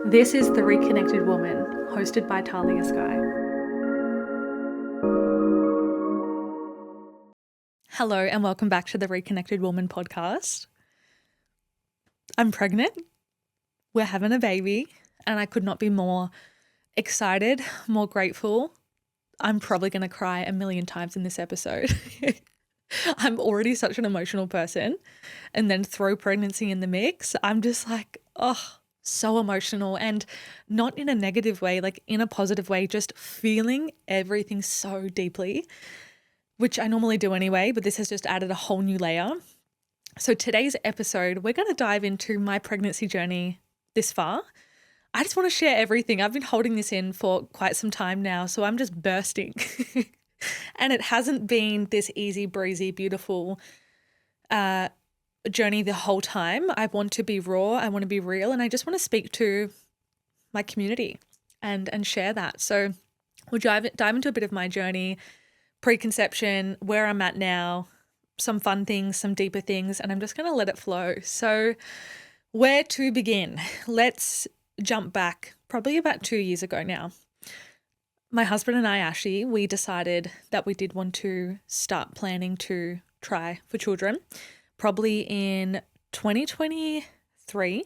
This is The Reconnected Woman, hosted by Talia Sky. Hello and welcome back to the Reconnected Woman podcast. I'm pregnant. We're having a baby and I could not be more excited, more grateful. I'm probably going to cry a million times in this episode. I'm already such an emotional person, and then throw pregnancy in the mix. I'm just like, oh, so emotional, and not in a negative way, like in a positive way, just feeling everything so deeply, which I normally do anyway, but this has just added a whole new layer. So today's episode, we're going to dive into my pregnancy journey this far. I just want to share everything. I've been holding this in for quite some time now, so I'm just bursting. And it hasn't been this easy breezy, beautiful journey the whole time. I want to be raw, I want to be real, and I just want to speak to my community and share that. So we'll dive into a bit of my journey, preconception, where I'm at now, some fun things, some deeper things, and I'm just going to let it flow. So where to begin? Let's jump back probably about 2 years ago now. My husband and I, Ashley, we decided that we did want to start planning to try for children, probably in 2023.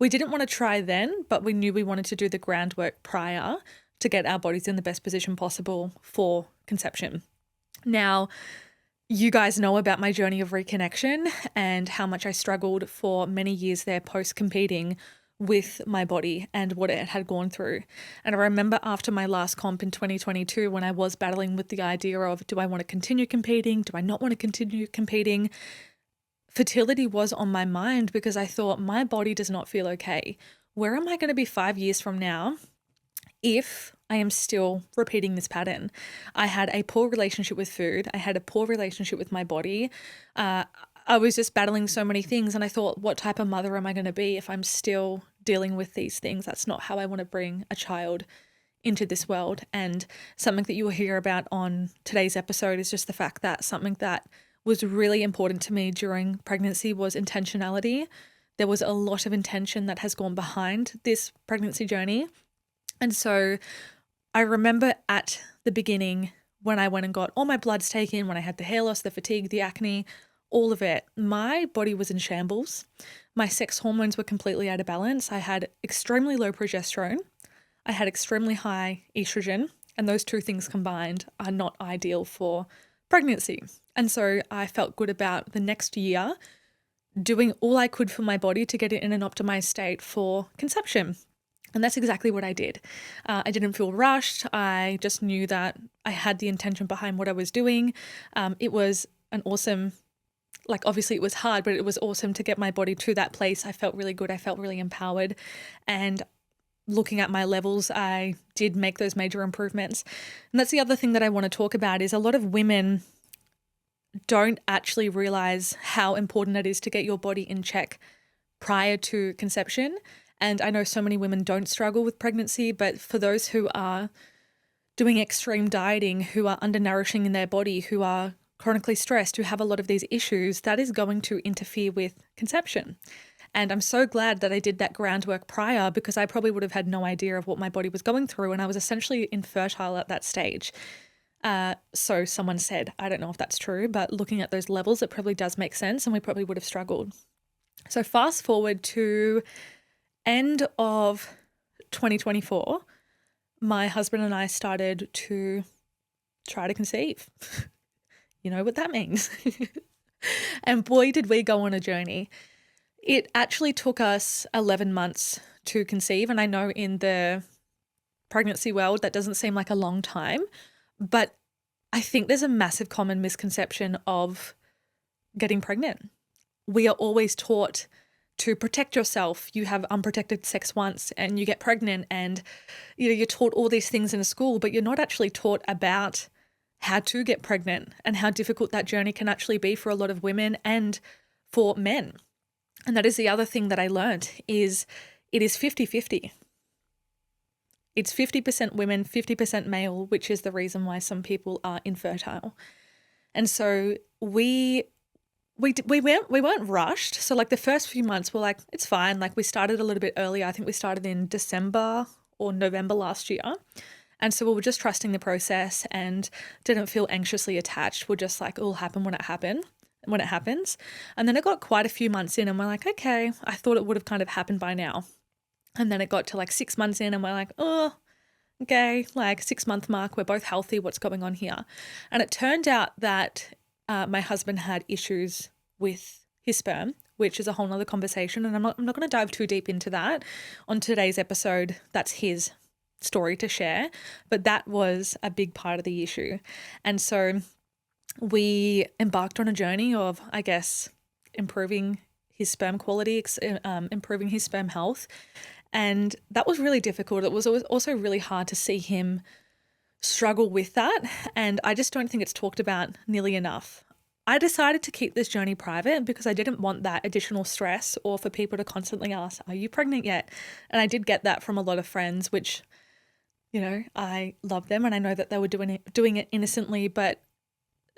We didn't want to try then, but we knew we wanted to do the groundwork prior to get our bodies in the best position possible for conception. Now, you guys know about my journey of reconnection and how much I struggled for many years there post-competing with my body and what it had gone through. And I remember after my last comp in 2022, when I was battling with the idea of, do I want to continue competing? Do I not want to continue competing? Fertility was on my mind because I thought, my body does not feel okay. Where am I going to be 5 years from now if I am still repeating this pattern? I had a poor relationship with food. I had a poor relationship with my body. I was just battling so many things, and I thought, what type of mother am I going to be if I'm still dealing with these things? That's not how I want to bring a child into this world. And something that you will hear about on today's episode is just the fact that something that was really important to me during pregnancy was intentionality. There was a lot of intention that has gone behind this pregnancy journey. And so I remember at the beginning when I went and got all my bloods taken, when I had the hair loss, the fatigue, the acne, all of it, my body was in shambles. My sex hormones were completely out of balance. I had extremely low progesterone. I had extremely high estrogen, and those two things combined are not ideal for pregnancy. And so I felt good about the next year doing all I could for my body to get it in an optimized state for conception. And that's exactly what I did. I didn't feel rushed. I just knew that I had the intention behind what I was doing. It was an awesome, obviously it was hard, but it was awesome to get my body to that place. I felt really good. I felt really empowered. And looking at my levels, I did make those major improvements. And that's the other thing that I want to talk about is a lot of women don't actually realize how important it is to get your body in check prior to conception. And I know so many women don't struggle with pregnancy, but for those who are doing extreme dieting, who are undernourishing in their body, who are chronically stressed, who have a lot of these issues, that is going to interfere with conception. And I'm so glad that I did that groundwork prior, because I probably would have had no idea of what my body was going through, and I was essentially infertile at that stage. So someone said, I don't know if that's true, but looking at those levels, it probably does make sense, and we probably would have struggled. So fast forward to end of 2024, my husband and I started to try to conceive. You know what that means. And boy, did we go on a journey. It actually took us 11 months to conceive. And I know in the pregnancy world, that doesn't seem like a long time, but I think there's a massive common misconception of getting pregnant. We are always taught to protect yourself. You have unprotected sex once and you get pregnant, and you're taught all these things in school, but you're not actually taught about how to get pregnant and how difficult that journey can actually be for a lot of women and for men. And that is the other thing that I learned is it is 50-50. It's 50% women, 50% male, which is the reason why some people are infertile. And so we we weren't rushed. So like the first few months were like, it's fine. Like we started a little bit earlier. I think we started in December or November last year. And so we were just trusting the process and didn't feel anxiously attached. We're just like, it'll happen when it happens. And then it got quite a few months in and we're like, okay, I thought it would have kind of happened by now. And then it got to like 6 months in and we're like, oh, okay, like 6 month mark, we're both healthy. What's going on here? And it turned out that my husband had issues with his sperm, which is a whole nother conversation. And I'm not going to dive too deep into that on today's episode. That's his story to share, but that was a big part of the issue. And so we embarked on a journey of, I guess, improving his sperm quality, improving his sperm health. And that was really difficult. It was also really hard to see him struggle with that. And I just don't think it's talked about nearly enough. I decided to keep this journey private because I didn't want that additional stress or for people to constantly ask, are you pregnant yet? And I did get that from a lot of friends, which, you know, I love them and I know that they were doing it innocently, but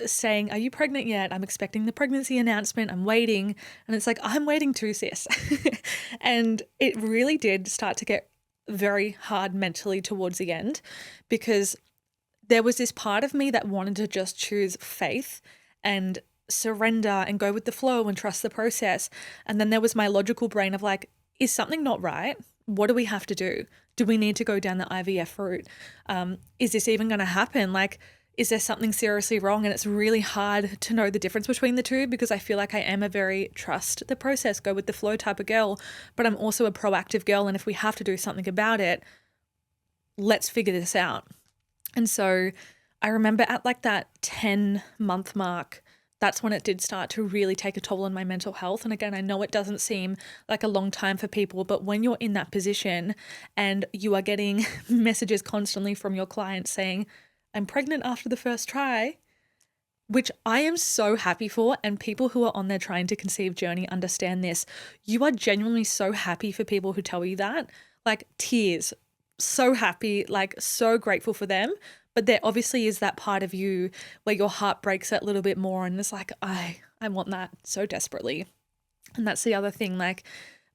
saying, are you pregnant yet? I'm expecting the pregnancy announcement. I'm waiting. And it's like, I'm waiting too, sis. And it really did start to get very hard mentally towards the end because there was this part of me that wanted to just choose faith and surrender and go with the flow and trust the process. And then there was my logical brain of like, is something not right? What do we have to do? Do we need to go down the IVF route? Is this even going to happen? Like, is there something seriously wrong? And it's really hard to know the difference between the two because I feel like I am a very trust the process, go with the flow type of girl, but I'm also a proactive girl. And if we have to do something about it, let's figure this out. And so I remember at like that 10-month mark, that's when it did start to really take a toll on my mental health. And again, I know it doesn't seem like a long time for people, but when you're in that position and you are getting messages constantly from your clients saying, I'm pregnant after the first try, which I am so happy for. And people who are on their trying to conceive journey understand this. You are genuinely so happy for people who tell you that, like tears, so happy, like so grateful for them. But there obviously is that part of you where your heart breaks a little bit more and it's like, I want that so desperately. And that's the other thing. Like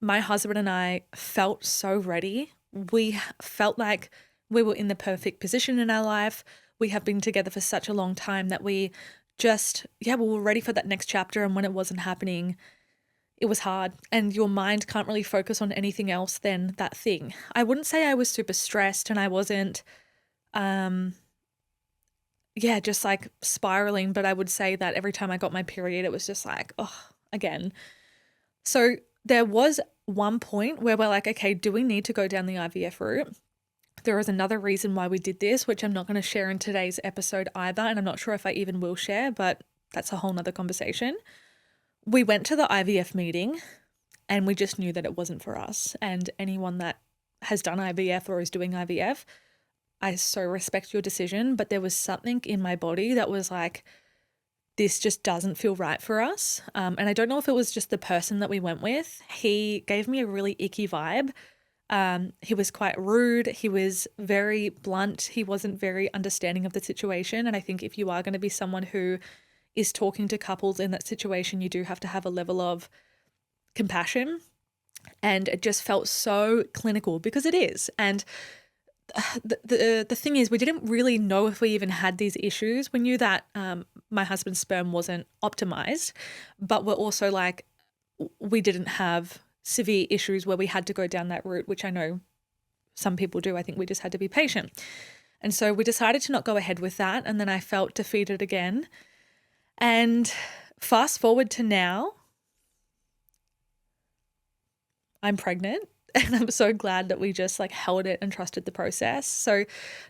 my husband and I felt so ready. We felt like we were in the perfect position in our life. We have been together for such a long time that we were ready for that next chapter. And when it wasn't happening, it was hard. And your mind can't really focus on anything else than that thing. I wouldn't say I was super stressed and I wasn't, just like spiraling. But I would say that every time I got my period, it was just like, oh, again. So there was one point where we're like, okay, do we need to go down the IVF route? There is another reason why we did this, which I'm not going to share in today's episode either. And I'm not sure if I even will share, but that's a whole nother conversation. We went to the IVF meeting and we just knew that it wasn't for us. And anyone that has done IVF or is doing IVF, I so respect your decision, but there was something in my body that was like, this just doesn't feel right for us. And I don't know if it was just the person that we went with. He gave me a really icky vibe. He was quite rude. He was very blunt. He wasn't very understanding of the situation. And I think if you are going to be someone who is talking to couples in that situation, you do have to have a level of compassion. And it just felt so clinical because it is. And the thing is, we didn't really know if we even had these issues. We knew that my husband's sperm wasn't optimized, but we're also like, we didn't have severe issues where we had to go down that route, which I know some people do. I think we just had to be patient. And so we decided to not go ahead with that. And then I felt defeated again. And fast forward to now, I'm pregnant. And I'm so glad that we just like held it and trusted the process. So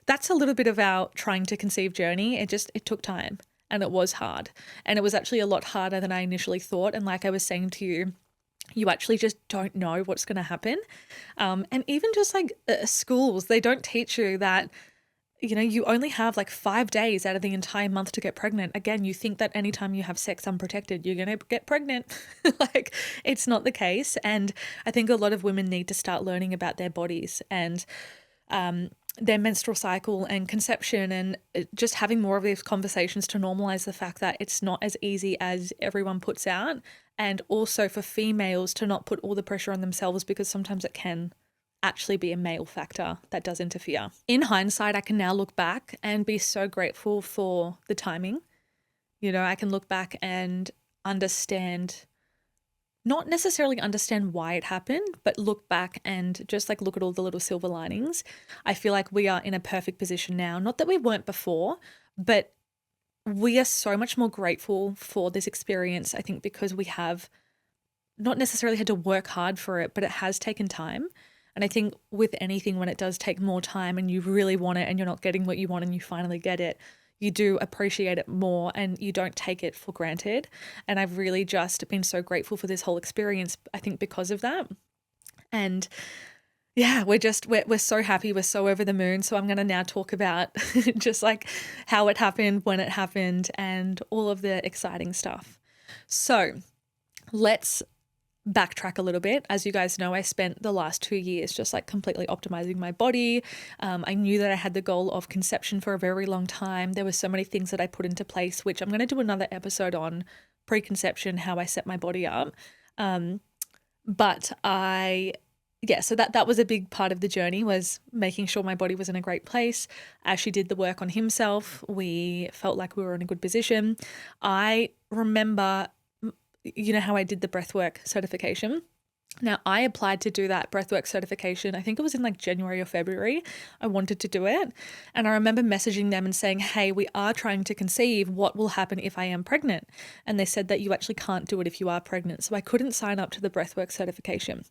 that's a little bit of our trying to conceive journey. It took time and it was hard. And it was actually a lot harder than I initially thought. And like I was saying to you, you actually just don't know what's going to happen. And even just like schools, they don't teach you that, you know, you only have like 5 days out of the entire month to get pregnant. Again, you think that anytime you have sex unprotected, you're going to get pregnant. Like it's not the case. And I think a lot of women need to start learning about their bodies. And their menstrual cycle and conception, and just having more of these conversations to normalize the fact that it's not as easy as everyone puts out. And also for females to not put all the pressure on themselves, because sometimes it can actually be a male factor that does interfere. In hindsight, I can now look back and be so grateful for the timing. I can look back and understand, not necessarily understand why it happened, but look back and just like look at all the little silver linings. I feel like we are in a perfect position now. Not that we weren't before, but we are so much more grateful for this experience, I think, because we have not necessarily had to work hard for it, but it has taken time. And I think with anything, when it does take more time and you really want it and you're not getting what you want and you finally get it, you do appreciate it more and you don't take it for granted. And I've really just been so grateful for this whole experience, I think, because of that. And yeah, we're so happy. We're so over the moon. So I'm going to now talk about just like how it happened, when it happened, and all of the exciting stuff. So let's backtrack a little bit. As you guys know, I spent the last 2 years just like completely optimizing my body. I knew that I had the goal of conception for a very long time. There were so many things that I put into place, which I'm going to do another episode on preconception, how I set my body up. So that was a big part of the journey, was making sure my body was in a great place. As she did the work on himself, we felt like we were in a good position. I remember, how I did the breathwork certification. Now, I applied to do that breathwork certification. I think it was in like January or February. I wanted to do it. And I remember messaging them and saying, hey, we are trying to conceive. What will happen if I am pregnant? And they said that you actually can't do it if you are pregnant. So I couldn't sign up to the breathwork certification.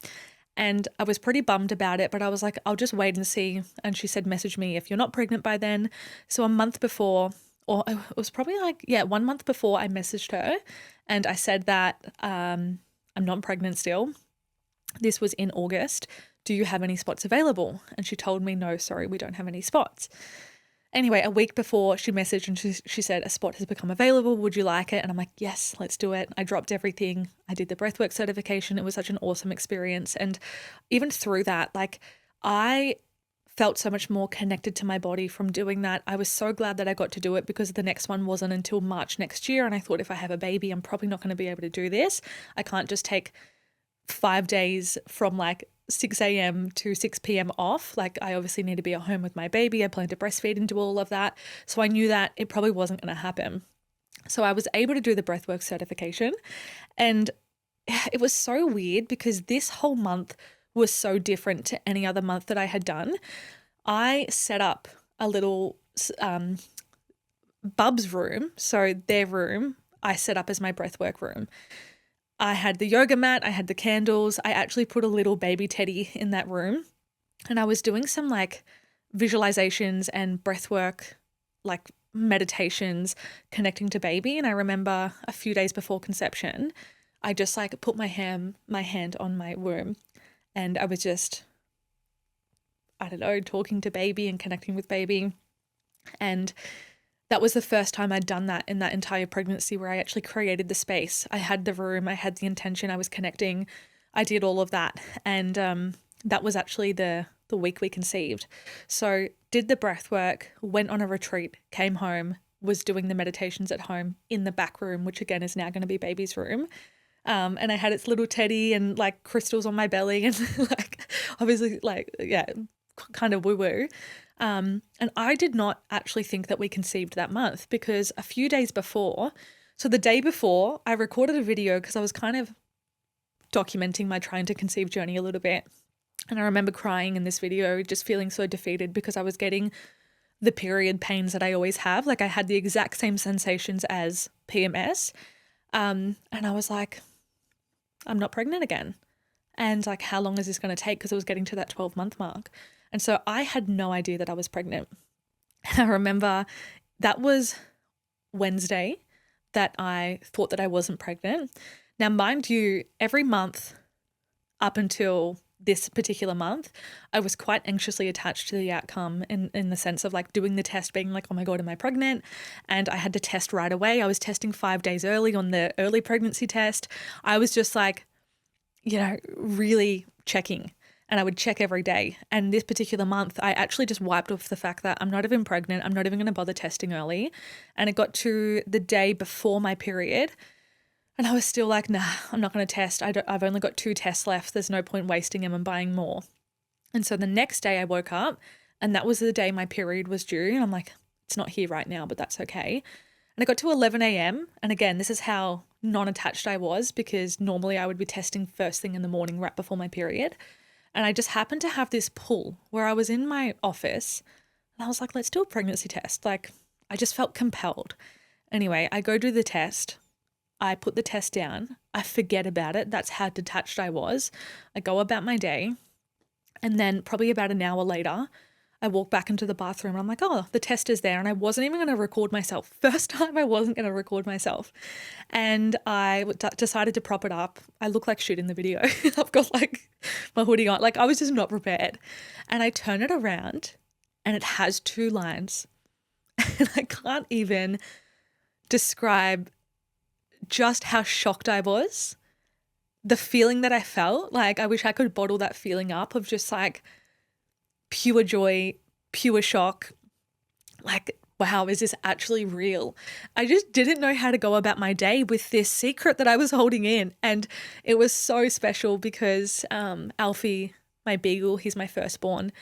And I was pretty bummed about it, but I was like, I'll just wait and see. And she said, message me if you're not pregnant by then. So a month before, or it was probably 1 month before, I messaged her and I said that I'm not pregnant still. This was in August. Do you have any spots available? And she told me, no, sorry, we don't have any spots. Anyway, a week before, she messaged and she said, a spot has become available. Would you like it? And I'm like, yes, let's do it. I dropped everything. I did the breathwork certification. It was such an awesome experience. And even through that, like, I felt so much more connected to my body from doing that. I was so glad that I got to do it, because the next one wasn't until March next year. And I thought, if I have a baby, I'm probably not going to be able to do this. I can't just take 5 days from like 6 a.m. to 6 p.m. off. Like, I obviously need to be at home with my baby. I plan to breastfeed and do all of that. So I knew that it probably wasn't going to happen. So I was able to do the breathwork certification. And it was so weird, because this whole month was so different to any other month that I had done. I set up a little Bub's room. So their room, I set up as my breathwork room. I had the yoga mat, I had the candles. I actually put a little baby teddy in that room, and I was doing some like visualizations and breathwork, like meditations, connecting to baby. And I remember a few days before conception, I just like put my hand on my womb, and I was just, I don't know, talking to baby and connecting with baby. And that was the first time I'd done that in that entire pregnancy, where I actually created the space. I had the room, I had the intention, I was connecting, I did all of that. And that was actually the week we conceived. So did the breath work, went on a retreat, came home, was doing the meditations at home in the back room, which again is now going to be baby's room. And I had its little teddy and like crystals on my belly and like obviously like, yeah, kind of woo-woo. And I did not actually think that we conceived that month, because a few days before, so the day before, I recorded a video because I was kind of documenting my trying to conceive journey a little bit. And I remember crying in this video, just feeling so defeated, because I was getting the period pains that I always have. Like, I had the exact same sensations as PMS. And I was like, I'm not pregnant again. And like, how long is this going to take? Because I was getting to that 12-month mark. And so I had no idea that I was pregnant. And I remember that was Wednesday that I thought that I wasn't pregnant. Now, mind you, every month up until this particular month, I was quite anxiously attached to the outcome in the sense of like doing the test, being like, oh my God, am I pregnant? And I had to test right away. I was testing 5 days early on the early pregnancy test. I was just like, you know, really checking. and I would check every day. And this particular month, I actually just wiped off the fact that I'm not even pregnant. I'm not even going to bother testing early. And it got to the day before my period, and I was still like, nah, I'm not going to test. I've only got 2 tests left. There's no point wasting them and buying more. And so the next day I woke up, and that was the day my period was due. And I'm like, it's not here right now, but that's okay. And it got to 11 a.m. And again, this is how non-attached I was, because normally I would be testing first thing in the morning right before my period. And I just happened to have this pull where I was in my office and I was like, let's do a pregnancy test. Like, I just felt compelled. Anyway, I go do the test. I put the test down. I forget about it. That's how detached I was. I go about my day. And then probably about an hour later, I walk back into the bathroom and I'm like, oh, the test is there. And I wasn't even going to record myself. First time I wasn't going to record myself. And I decided to prop it up. I look like shit in the video. I've got like my hoodie on. Like, I was just not prepared. And I turn it around and it has 2 lines. And I can't even describe just how shocked I was. The feeling that I felt, like, I wish I could bottle that feeling up of just like pure joy, pure shock. Like, wow, is this actually real? I just didn't know how to go about my day with this secret that I was holding in. And it was so special because Alfie, my beagle, he's my firstborn.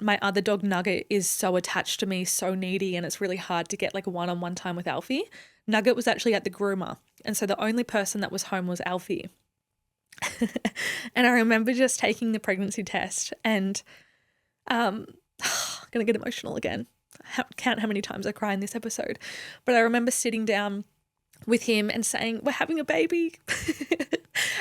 My other dog Nugget is so attached to me, so needy, and it's really hard to get like a one-on-one time with Alfie. Nugget was actually at the groomer, and so the only person that was home was Alfie. And I remember just taking the pregnancy test and I'm going to get emotional again. I can't how many times I cry in this episode. But I remember sitting down with him and saying, we're having a baby.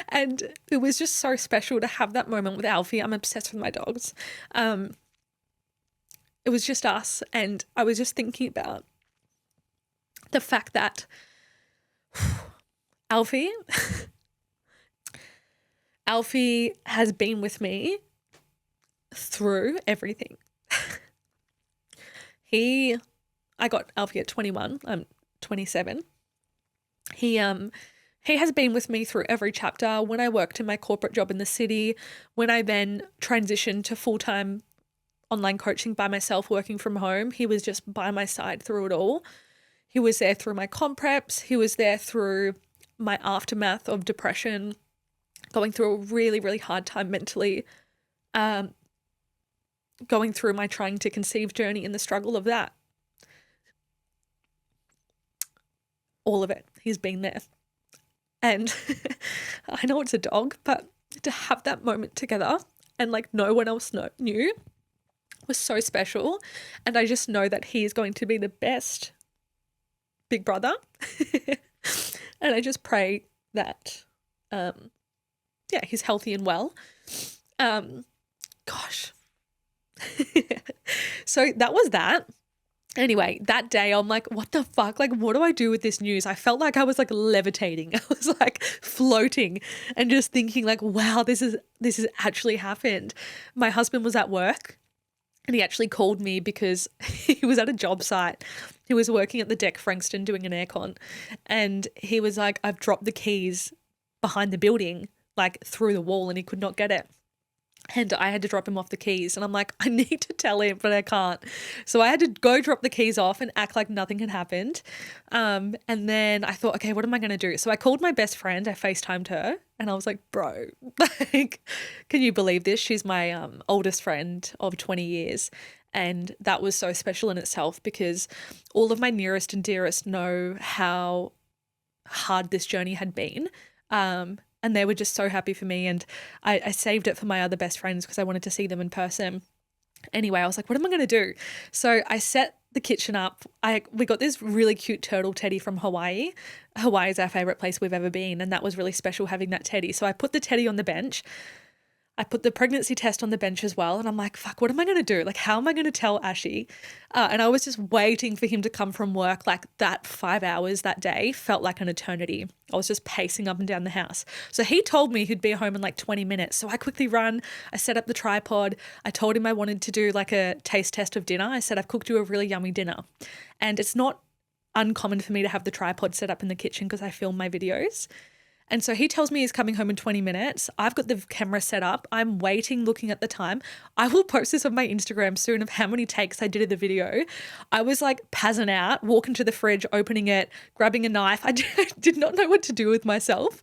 And it was just so special to have that moment with Alfie. I'm obsessed with my dogs. It was just us. And I was just thinking about the fact that Alfie has been with me through everything. I got Alfie at 21. I'm 27. He has been with me through every chapter. When I worked in my corporate job in the city, when I then transitioned to full-time online coaching by myself, working from home, he was just by my side through it all. He was there through my comp preps. He was there through my aftermath of depression, going through a really, really hard time mentally, going through my trying to conceive journey and the struggle of that. All of it. He's been there. And I know it's a dog, but to have that moment together and like no one else knew was so special. And I just know that he is going to be the best big brother. And I just pray that, he's healthy and well. Gosh. So that was that. Anyway, that day I'm like, what the fuck? Like, what do I do with this news? I felt like I was like levitating. I was like floating and just thinking like, wow, this has actually happened. My husband was at work and he actually called me because he was at a job site. He was working at the deck Frankston doing an aircon, and he was like, I've dropped the keys behind the building, like through the wall, and he could not get it. And I had to drop him off the keys. And I'm like, I need to tell him, but I can't. So I had to go drop the keys off and act like nothing had happened. And then I thought, okay, what am I going to do? So I called my best friend. I FaceTimed her and I was like, bro, like, can you believe this? She's my oldest friend of 20 years. And that was so special in itself because all of my nearest and dearest know how hard this journey had been. And they were just so happy for me. And I saved it for my other best friends because I wanted to see them in person. Anyway, I was like, what am I going to do? So I set the kitchen up. We got this really cute turtle teddy from Hawaii. Hawaii is our favorite place we've ever been. And that was really special having that teddy. So I put the teddy on the bench. I put the pregnancy test on the bench as well. And I'm like, fuck, what am I going to do? Like, how am I going to tell Ashi? And I was just waiting for him to come from work. Like that 5 hours that day felt like an eternity. I was just pacing up and down the house. So he told me he'd be home in like 20 minutes. So I quickly run. I set up the tripod. I told him I wanted to do like a taste test of dinner. I said, I've cooked you a really yummy dinner. And it's not uncommon for me to have the tripod set up in the kitchen because I film my videos. And so he tells me he's coming home in 20 minutes. I've got the camera set up. I'm waiting, looking at the time. I will post this on my Instagram soon of how many takes I did of the video. I was like passing out, walking to the fridge, opening it, grabbing a knife. I did not know what to do with myself.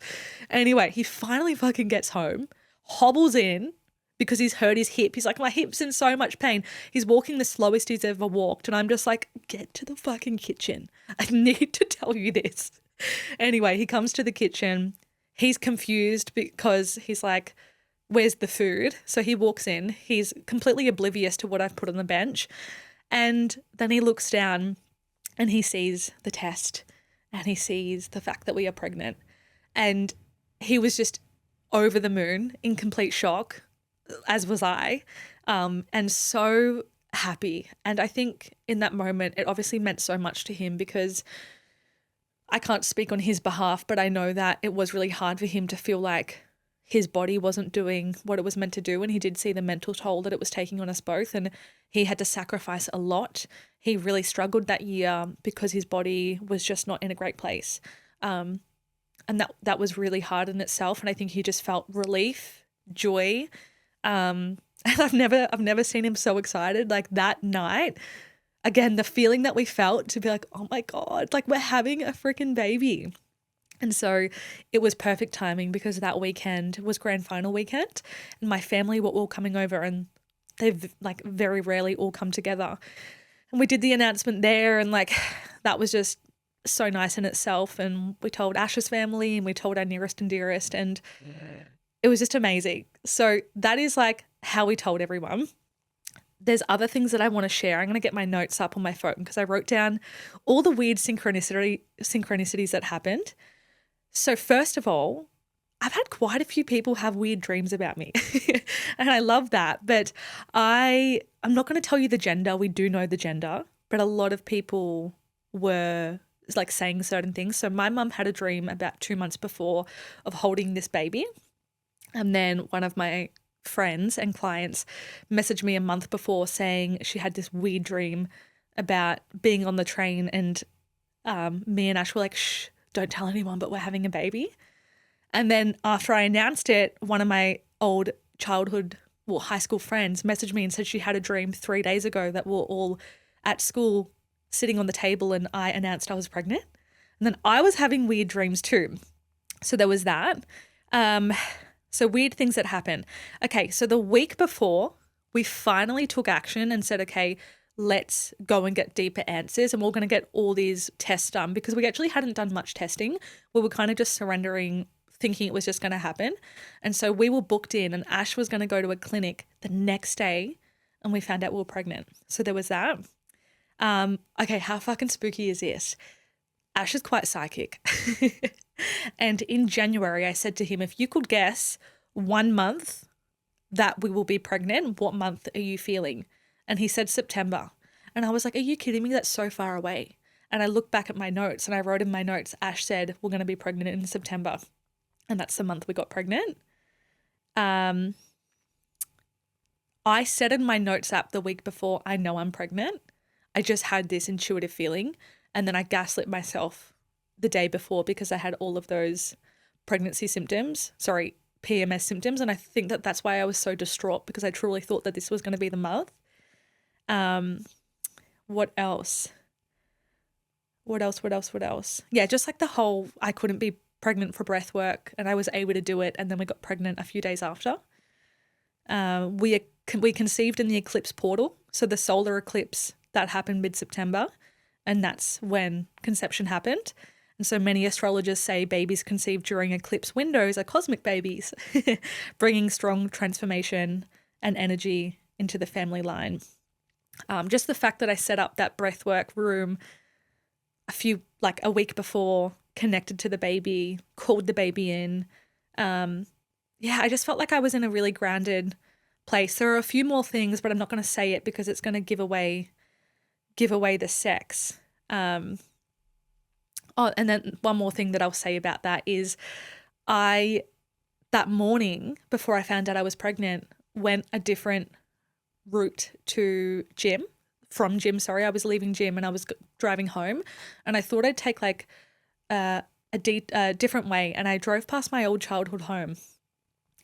Anyway, he finally fucking gets home, hobbles in because he's hurt his hip. He's like, my hip's in so much pain. He's walking the slowest he's ever walked. And I'm just like, get to the fucking kitchen. I need to tell you this. Anyway, he comes to the kitchen. He's confused because he's like, where's the food? So he walks in. He's completely oblivious to what I've put on the bench. And then he looks down and he sees the test and he sees the fact that we are pregnant. And he was just over the moon, in complete shock, as was I, and so happy. And I think in that moment, it obviously meant so much to him because I can't speak on his behalf, but I know that it was really hard for him to feel like his body wasn't doing what it was meant to do. And he did see the mental toll that it was taking on us both. And he had to sacrifice a lot. He really struggled that year because his body was just not in a great place. And that was really hard in itself. And I think he just felt relief, joy. And I've never seen him so excited. Like that night, again, the feeling that we felt to be like, oh my God, like we're having a freaking baby. And so it was perfect timing because that weekend was grand final weekend and my family were all coming over and they've like very rarely all come together. And we did the announcement there and like that was just so nice in itself. And we told Ash's family and we told our nearest and dearest and it was just amazing. So that is like how we told everyone. There's other things that I want to share. I'm going to get my notes up on my phone because I wrote down all the weird synchronicities that happened. So first of all, I've had quite a few people have weird dreams about me and I love that. But I'm not going to tell you the gender. We do know the gender, but a lot of people were like saying certain things. So my mum had a dream about 2 months before of holding this baby. And then one of my friends and clients messaged me a month before saying she had this weird dream about being on the train and me and Ash were like, shh, don't tell anyone, but we're having a baby. And then after I announced it, one of my old high school friends messaged me and said she had a dream 3 days ago that we're all at school sitting on the table and I announced I was pregnant. And then I was having weird dreams too. So there was that. So weird things that happen. Okay, so the week before, we finally took action and said, okay, let's go and get deeper answers and we're going to get all these tests done because we actually hadn't done much testing. We were kind of just surrendering, thinking it was just going to happen. And so we were booked in and Ash was going to go to a clinic the next day and we found out we were pregnant. So there was that. Okay, how fucking spooky is this? Ash is quite psychic. And in January, I said to him, if you could guess 1 month that we will be pregnant, what month are you feeling? And he said September. And I was like, are you kidding me? That's so far away. And I looked back at my notes and I wrote in my notes, Ash said, we're going to be pregnant in September. And that's the month we got pregnant. I said in my notes app the week before, I know I'm pregnant. I just had this intuitive feeling. And then I gaslit myself the day before because I had all of those PMS symptoms. And I think that that's why I was so distraught because I truly thought that this was going to be the month. What else? Yeah, just like the whole, I couldn't be pregnant for breath work and I was able to do it. And then we got pregnant a few days after. We conceived in the eclipse portal. So the solar eclipse that happened mid-September. And that's when conception happened. And so many astrologers say babies conceived during eclipse windows are cosmic babies, bringing strong transformation and energy into the family line. Just the fact that I set up that breathwork room a week before, connected to the baby, called the baby in. I just felt like I was in a really grounded place. There are a few more things, but I'm not going to say it because it's going to give away the sex. And then one more thing that I'll say about that is that morning before I found out I was pregnant, went a different route to gym. I was leaving gym and I was driving home and I thought I'd take like a a different way, and I drove past my old childhood home.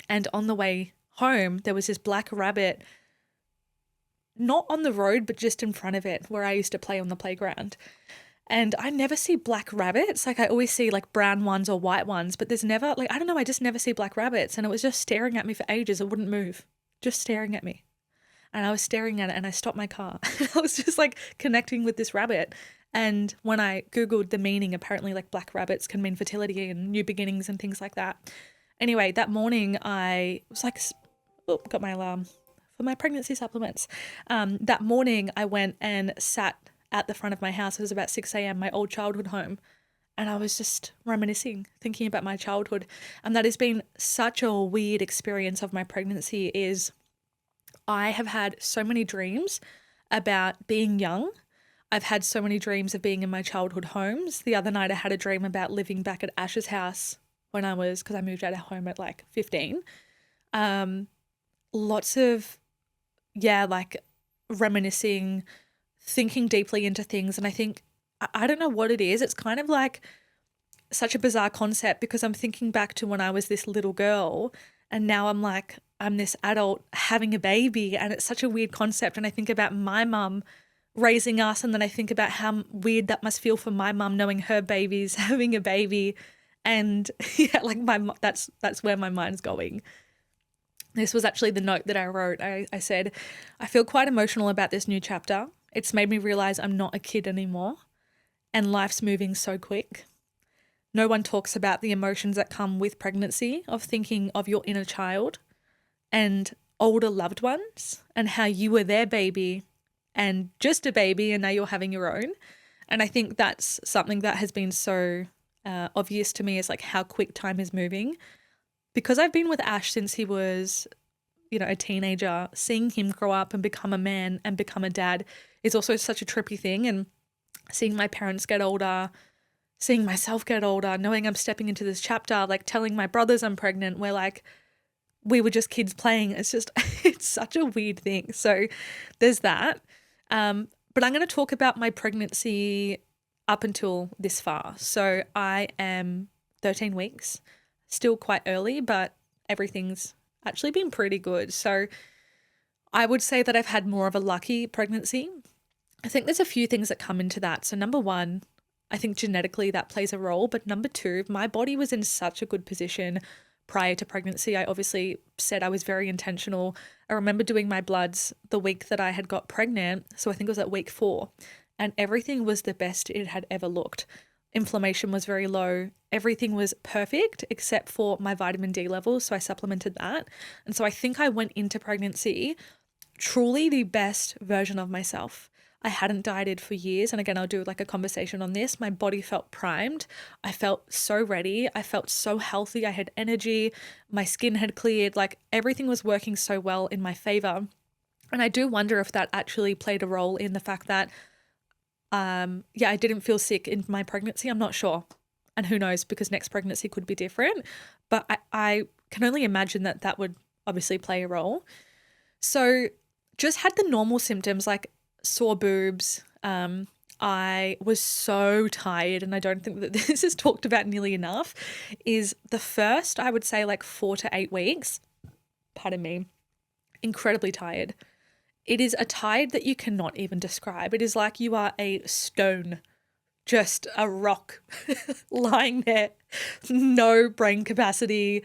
And on the way home, there was this black rabbit, not on the road, but just in front of it where I used to play on the playground. And I never see black rabbits. Like I always see like brown ones or white ones, but there's never like, I don't know, I just never see black rabbits. And it was just staring at me for ages. It wouldn't move, just staring at me. And I was staring at it and I stopped my car. I was just like connecting with this rabbit. And when I Googled the meaning, apparently like black rabbits can mean fertility and new beginnings and things like that. Anyway, that morning I was like, oh, got my alarm for my pregnancy supplements. That morning I went and sat at the front of my house. It was about 6 a.m., my old childhood home. And I was just reminiscing, thinking about my childhood. And that has been such a weird experience of my pregnancy is I have had so many dreams about being young. I've had so many dreams of being in my childhood homes. The other night I had a dream about living back at Ash's house when because I moved out of home at like 15. Lots of, like reminiscing, thinking deeply into things. And I think, I don't know what it is. It's kind of like such a bizarre concept because I'm thinking back to when I was this little girl and now I'm this adult having a baby, and it's such a weird concept. And I think about my mum raising us, and then I think about how weird that must feel for my mum knowing her baby's having a baby. And that's where my mind's going. This was actually the note that I wrote. I said, I feel quite emotional about this new chapter. It's made me realize I'm not a kid anymore, and life's moving so quick. No one talks about the emotions that come with pregnancy, of thinking of your inner child and older loved ones and how you were their baby and just a baby and now you're having your own. And I think that's something that has been so obvious to me, is like how quick time is moving. Because I've been with Ash since he was, a teenager, seeing him grow up and become a man and become a dad is also such a trippy thing. And seeing my parents get older, seeing myself get older, knowing I'm stepping into this chapter, like telling my brothers I'm pregnant, we were just kids playing. It's just, it's such a weird thing. So there's that. But I'm going to talk about my pregnancy up until this far. So I am 13 weeks, still quite early, but everything's actually been pretty good. So I would say that I've had more of a lucky pregnancy. I think there's a few things that come into that. So number one, I think genetically that plays a role. But number two, my body was in such a good position prior to pregnancy. I obviously said I was very intentional. I remember doing my bloods the week that I had got pregnant. So I think it was at week 4. And everything was the best it had ever looked. Inflammation was very low. Everything was perfect except for my vitamin D levels. So I supplemented that. And so I think I went into pregnancy truly the best version of myself. I hadn't dieted for years. And again, I'll do like a conversation on this. My body felt primed. I felt so ready. I felt so healthy. I had energy. My skin had cleared. Like everything was working so well in my favor. And I do wonder if that actually played a role in the fact that I didn't feel sick in my pregnancy. I'm not sure. And who knows, because next pregnancy could be different. But I can only imagine that would obviously play a role. So just had the normal symptoms like sore boobs. I was so tired, and I don't think that this is talked about nearly enough, is the first, I would say like 4 to 8 weeks, pardon me, incredibly tired. It is a tired that you cannot even describe. It is like you are a stone, just a rock lying there, no brain capacity.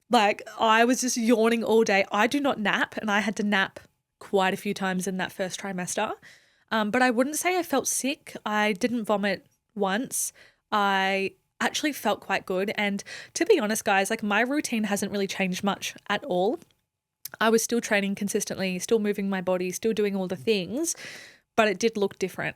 Like I was just yawning all day. I do not nap, and I had to nap quite a few times in that first trimester. But I wouldn't say I felt sick. I didn't vomit once. I actually felt quite good. And to be honest, guys, like my routine hasn't really changed much at all. I was still training consistently, still moving my body, still doing all the things, but it did look different.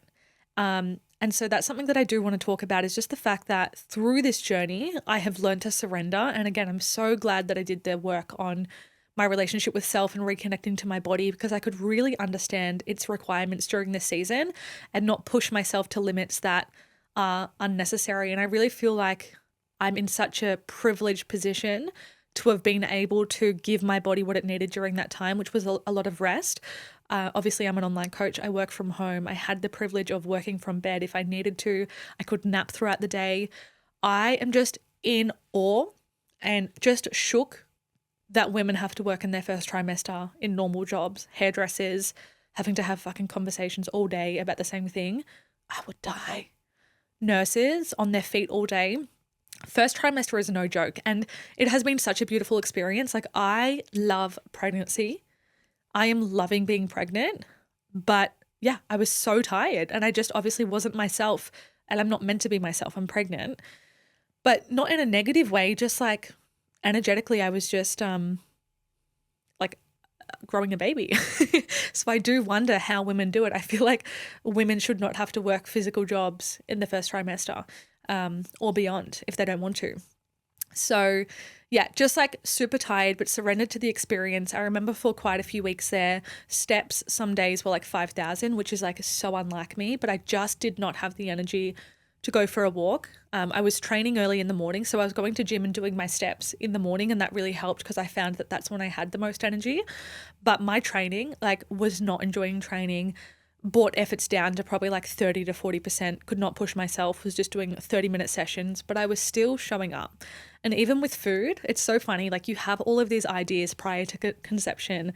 And so that's something that I do want to talk about, is just the fact that through this journey, I have learned to surrender. And again, I'm so glad that I did the work on my relationship with self and reconnecting to my body, because I could really understand its requirements during this season and not push myself to limits that are unnecessary. And I really feel like I'm in such a privileged position to have been able to give my body what it needed during that time, which was a lot of rest. Obviously, I'm an online coach. I work from home. I had the privilege of working from bed if I needed to. I could nap throughout the day. I am just in awe and just shook that women have to work in their first trimester in normal jobs, hairdressers, having to have fucking conversations all day about the same thing. I would die. Nurses on their feet all day. First trimester is no joke. And it has been such a beautiful experience. Like, I love pregnancy. I am loving being pregnant. But yeah, I was so tired and I just obviously wasn't myself. And I'm not meant to be myself. I'm pregnant. But not in a negative way, just like energetically, I was just like growing a baby. So I do wonder how women do it. I feel like women should not have to work physical jobs in the first trimester or beyond if they don't want to. So yeah, just like super tired, but surrendered to the experience. I remember for quite a few weeks there, steps some days were like 5,000, which is like so unlike me, but I just did not have the energy to go for a walk. I was training early in the morning, so I was going to gym and doing my steps in the morning, and that really helped because I found that that's when I had the most energy. But my training, like, was not enjoying training, brought efforts down to probably like 30 to 40%, could not push myself, was just doing 30-minute sessions, but I was still showing up. And even with food, it's so funny, like you have all of these ideas prior to conception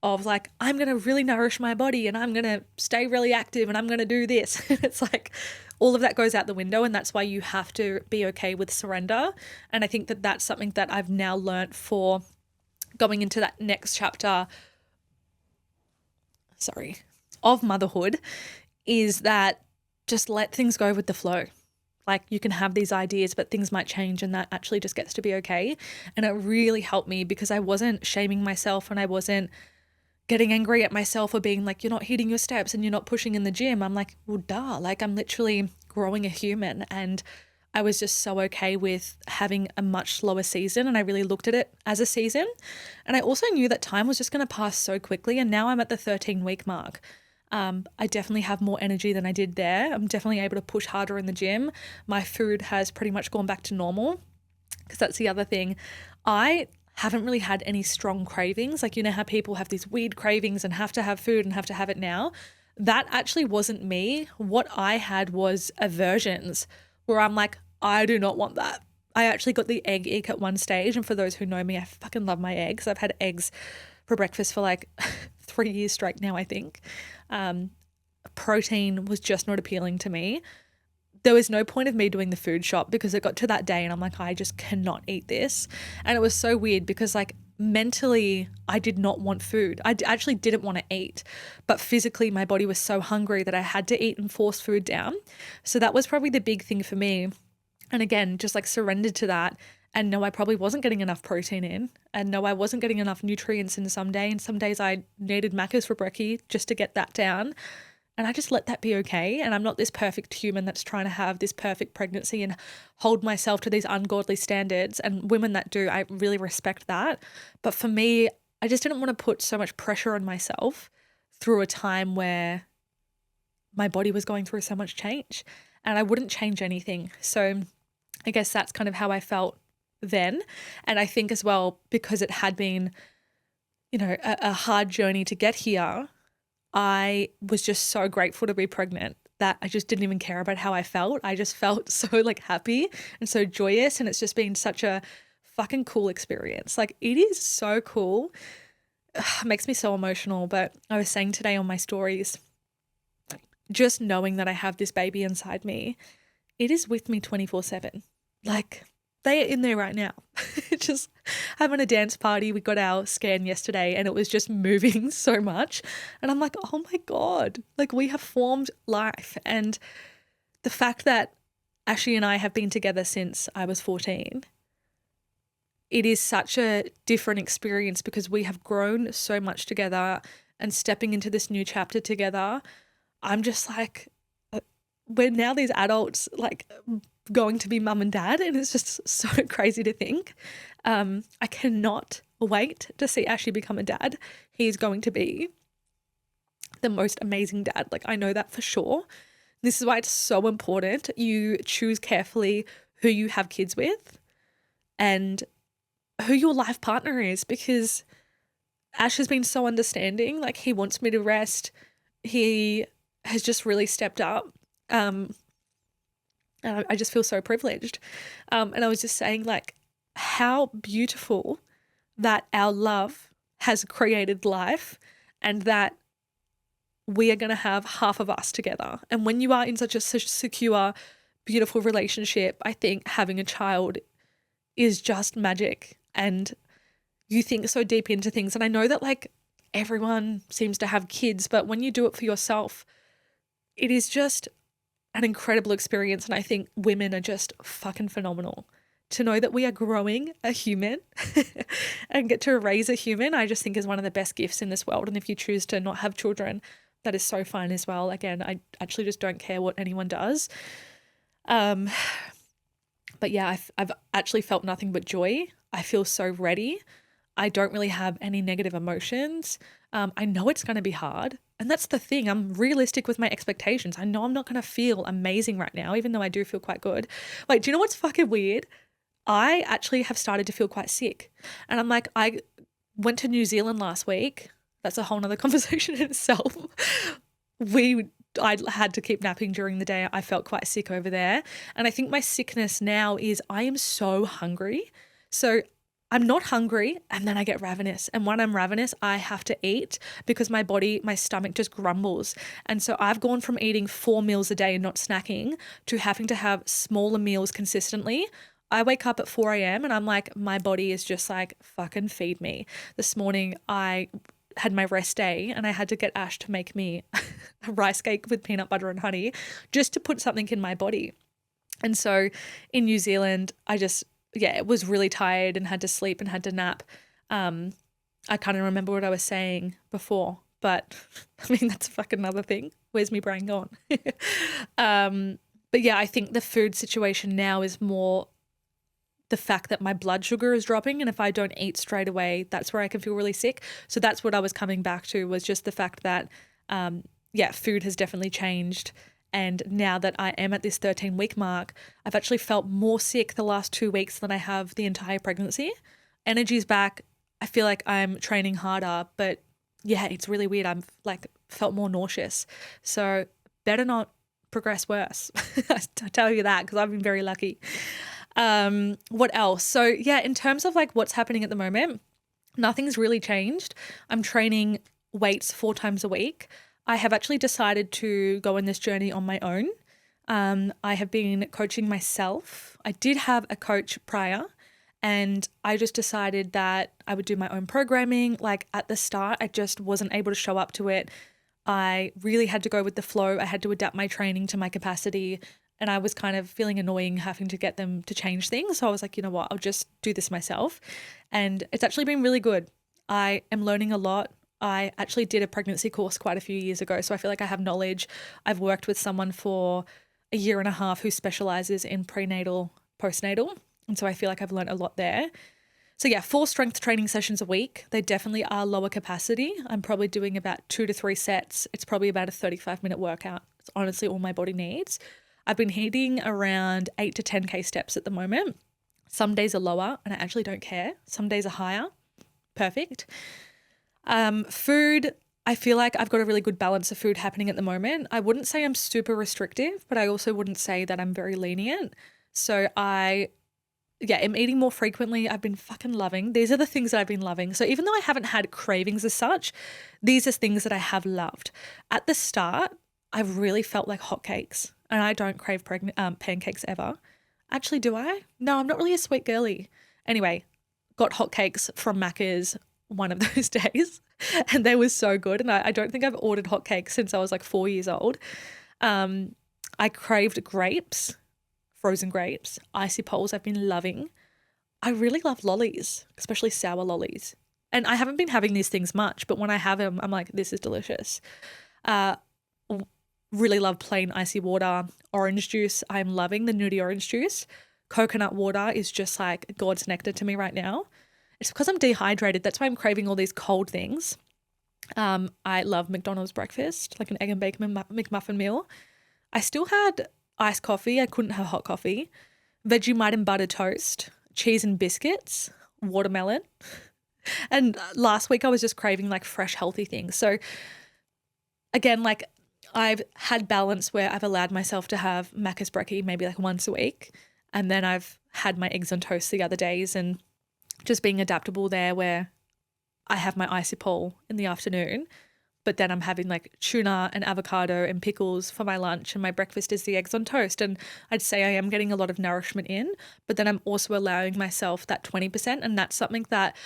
of like, I'm going to really nourish my body and I'm going to stay really active and I'm going to do this. It's like all of that goes out the window, and that's why you have to be okay with surrender. And I think that that's something that I've now learnt for going into that next chapter, of motherhood, is that just let things go with the flow. Like, you can have these ideas, but things might change, and that actually just gets to be okay. And it really helped me because I wasn't shaming myself and I wasn't getting angry at myself for being like, you're not hitting your steps and you're not pushing in the gym. I'm like, well, duh, like I'm literally growing a human. And I was just so okay with having a much slower season, and I really looked at it as a season. And I also knew that time was just going to pass so quickly, and now I'm at the 13-week mark. I definitely have more energy than I did there. I'm definitely able to push harder in the gym. My food has pretty much gone back to normal, because that's the other thing. I haven't really had any strong cravings. Like, you know how people have these weird cravings and have to have food and have to have it now? That actually wasn't me. What I had was aversions where I'm like, I do not want that. I actually got the egg ick at one stage. And for those who know me, I fucking love my eggs. I've had eggs for breakfast for like 3 years straight now, I think. Protein was just not appealing to me. There was no point of me doing the food shop because it got to that day and I'm like, I just cannot eat this. And it was so weird because like mentally I did not want food. I actually didn't want to eat, but physically my body was so hungry that I had to eat and force food down. So that was probably the big thing for me. And again, just like surrendered to that, and no, I probably wasn't getting enough protein in, and no, I wasn't getting enough nutrients in some day. And some days I needed Macca's for brekkie just to get that down. And I just let that be okay. And I'm not this perfect human that's trying to have this perfect pregnancy and hold myself to these ungodly standards. And women that do, I really respect that. But for me, I just didn't want to put so much pressure on myself through a time where my body was going through so much change, and I wouldn't change anything. So I guess that's kind of how I felt then. And I think as well, because it had been, you know, a hard journey to get here, I was just so grateful to be pregnant that I just didn't even care about how I felt. I just felt so like happy and so joyous, and it's just been such a fucking cool experience. Like, it is so cool. It makes me so emotional, but I was saying today on my stories, just knowing that I have this baby inside me, it is with me 24/7. Like, they are in there right now. Just having a dance party. We got our scan yesterday and it was just moving so much. And I'm like, oh my God, like we have formed life. And the fact that Ashley and I have been together since I was 14, it is such a different experience because we have grown so much together, and stepping into this new chapter together, I'm just like, we're now these adults, like going to be mum and dad, and it's just so crazy to think. I cannot wait to see Ashley become a dad. He's going to be the most amazing dad. Like, I know that for sure. This is why it's so important you choose carefully who you have kids with and who your life partner is, because Ash has been so understanding. Like, he wants me to rest. He has just really stepped up. And I just feel so privileged. And I was just saying, like, how beautiful that our love has created life, and that we are going to have half of us together. And when you are in such a secure, beautiful relationship, I think having a child is just magic, and you think so deep into things. And I know that like everyone seems to have kids, but when you do it for yourself, it is just an incredible experience. And I think women are just fucking phenomenal. To know that we are growing a human and get to raise a human, I just think is one of the best gifts in this world. And if you choose to not have children, that is so fine as well. Again, I actually just don't care what anyone does. But yeah, I've actually felt nothing but joy. I feel so ready. I don't really have any negative emotions. I know it's going to be hard. And that's the thing. I'm realistic with my expectations. I know I'm not going to feel amazing right now, even though I do feel quite good. Like, do you know what's fucking weird? I actually have started to feel quite sick. And I'm like, I went to New Zealand last week. That's a whole nother conversation in itself. I had to keep napping during the day. I felt quite sick over there. And I think my sickness now is I am so hungry. So I'm not hungry and then I get ravenous. And when I'm ravenous, I have to eat because my stomach just grumbles. And so I've gone from eating 4 meals a day and not snacking to having to have smaller meals consistently. I wake up at 4 a.m. and I'm like, my body is just like, fucking feed me. This morning I had my rest day and I had to get Ash to make me a rice cake with peanut butter and honey just to put something in my body. And so in New Zealand, it was really tired and had to sleep and had to nap. I can't even remember what I was saying before, but I mean, that's fucking another thing. Where's my brain gone? But yeah, I think the food situation now is more the fact that my blood sugar is dropping, and if I don't eat straight away, that's where I can feel really sick. So that's what I was coming back to, was just the fact that, food has definitely changed. And now that I am at this 13-week mark, I've actually felt more sick the last 2 weeks than I have the entire pregnancy. Energy's back. I feel like I'm training harder, but yeah, it's really weird. I've like felt more nauseous. So better not progress worse. I tell you that because I've been very lucky. What else? So yeah, in terms of like what's happening at the moment, nothing's really changed. I'm training weights 4 times a week. I have actually decided to go on this journey on my own. I have been coaching myself. I did have a coach prior, and I just decided that I would do my own programming. Like at the start, I just wasn't able to show up to it. I really had to go with the flow. I had to adapt my training to my capacity. And I was kind of feeling annoying having to get them to change things. So I was like, you know what, I'll just do this myself. And it's actually been really good. I am learning a lot. I actually did a pregnancy course quite a few years ago. So I feel like I have knowledge. I've worked with someone for a year and a half who specializes in prenatal, postnatal. And so I feel like I've learned a lot there. So yeah, 4 strength training sessions a week. They definitely are lower capacity. I'm probably doing about 2 to 3 sets. It's probably about a 35-minute workout. It's honestly all my body needs. I've been hitting around 8 to 10K steps at the moment. Some days are lower and I actually don't care. Some days are higher. Perfect. Food, I feel like I've got a really good balance of food happening at the moment. I wouldn't say I'm super restrictive, but I also wouldn't say that I'm very lenient. So I'm eating more frequently. I've been fucking loving. These are the things that I've been loving. So even though I haven't had cravings as such, these are things that I have loved. At the start, I really felt like hotcakes. And I don't crave pancakes ever. Actually, do I? No, I'm not really a sweet girly. Anyway, got hotcakes from Macca's one of those days and they were so good. And I don't think I've ordered hotcakes since I was like 4 years old. I craved grapes, frozen grapes, icy poles I've been loving. I really love lollies, especially sour lollies. And I haven't been having these things much, but when I have them, I'm like, this is delicious. Really love plain icy water. Orange juice, I'm loving the nudie orange juice. Coconut water is just like God's nectar to me right now. It's because I'm dehydrated. That's why I'm craving all these cold things. I love McDonald's breakfast, like an egg and bacon McMuffin meal. I still had iced coffee. I couldn't have hot coffee. Vegemite and butter toast, cheese and biscuits, watermelon. And last week I was just craving like fresh, healthy things. So again, like I've had balance where I've allowed myself to have Macca's brekkie maybe like once a week. And then I've had my eggs on toast the other days, and just being adaptable there where I have my icy pole in the afternoon, but then I'm having like tuna and avocado and pickles for my lunch, and my breakfast is the eggs on toast. And I'd say I am getting a lot of nourishment in, but then I'm also allowing myself that 20%. And that's something that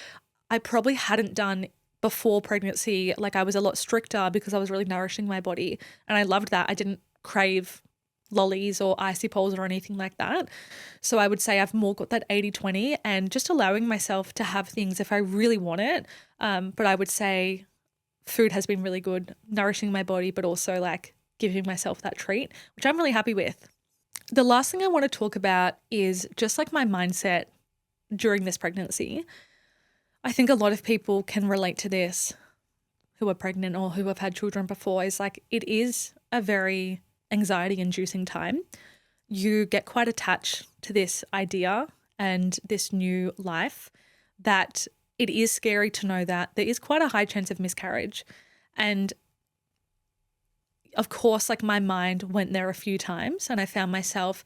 I probably hadn't done before pregnancy. Like I was a lot stricter because I was really nourishing my body, and I loved that. I didn't crave lollies or icy poles or anything like that. So I would say I've more got that 80-20 and just allowing myself to have things if I really want it. But I would say food has been really good, nourishing my body, but also like giving myself that treat, which I'm really happy with. The last thing I want to talk about is just like my mindset during this pregnancy. I think a lot of people can relate to this who are pregnant or who have had children before, is like it is a very anxiety inducing time. You get quite attached to this idea and this new life that it is scary to know that there is quite a high chance of miscarriage. And of course, like my mind went there a few times, and I found myself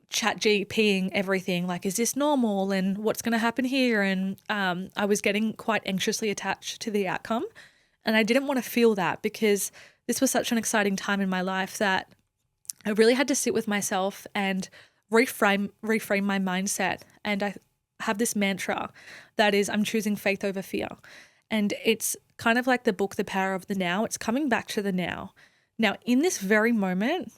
chat GPing everything, like, is this normal and what's going to happen here? And I was getting quite anxiously attached to the outcome. And I didn't want to feel that because this was such an exciting time in my life that I really had to sit with myself and reframe my mindset. And I have this mantra that is, I'm choosing faith over fear. And it's kind of like the book, The Power of the Now. It's coming back to the now. Now, in this very moment,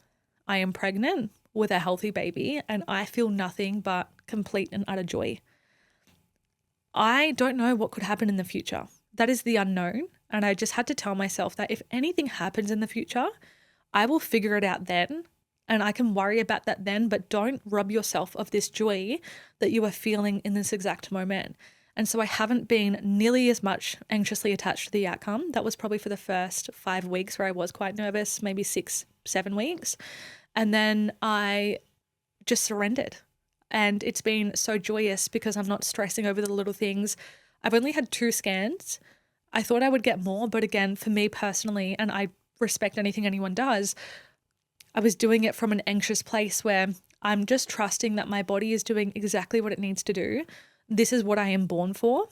I am pregnant with a healthy baby, and I feel nothing but complete and utter joy. I don't know what could happen in the future. That is the unknown. And I just had to tell myself that if anything happens in the future, I will figure it out then, and I can worry about that then, but don't rob yourself of this joy that you are feeling in this exact moment. And so I haven't been nearly as much anxiously attached to the outcome. That was probably for the first 5 weeks where I was quite nervous, maybe 6-7 weeks. And then I just surrendered. And it's been so joyous because I'm not stressing over the little things. I've only had 2 scans. I thought I would get more, but again, for me personally, and I respect anything anyone does, I was doing it from an anxious place where I'm just trusting that my body is doing exactly what it needs to do. This is what I am born for.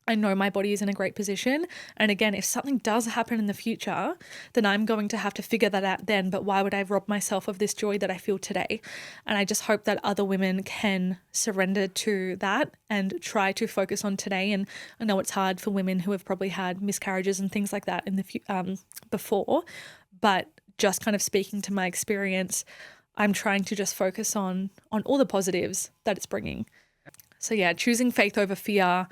I know my body is in a great position. And again, if something does happen in the future, then I'm going to have to figure that out then. But why would I rob myself of this joy that I feel today? And I just hope that other women can surrender to that and try to focus on today. And I know it's hard for women who have probably had miscarriages and things like that in the before, but just kind of speaking to my experience, I'm trying to just focus on all the positives that it's bringing. So yeah, choosing faith over fear,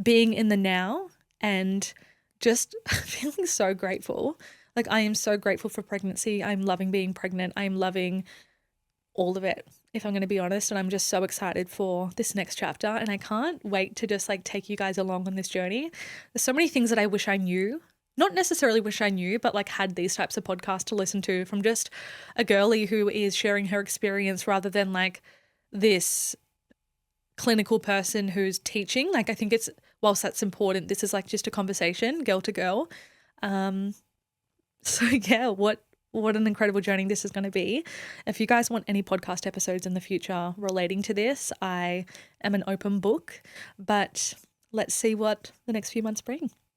being in the now, and just feeling so grateful. Like I am so grateful for pregnancy. I'm loving being pregnant. I'm loving all of it, if I'm going to be honest. And I'm just so excited for this next chapter. And I can't wait to just like take you guys along on this journey. There's so many things that I wish I knew. Not necessarily wish I knew, but like had these types of podcasts to listen to from just a girly who is sharing her experience rather than like this clinical person who's teaching. Like I think it's, whilst that's important, this is like just a conversation, girl to girl. So yeah, what an incredible journey this is going to be. If you guys want any podcast episodes in the future relating to this, I am an open book, but let's see what the next few months bring.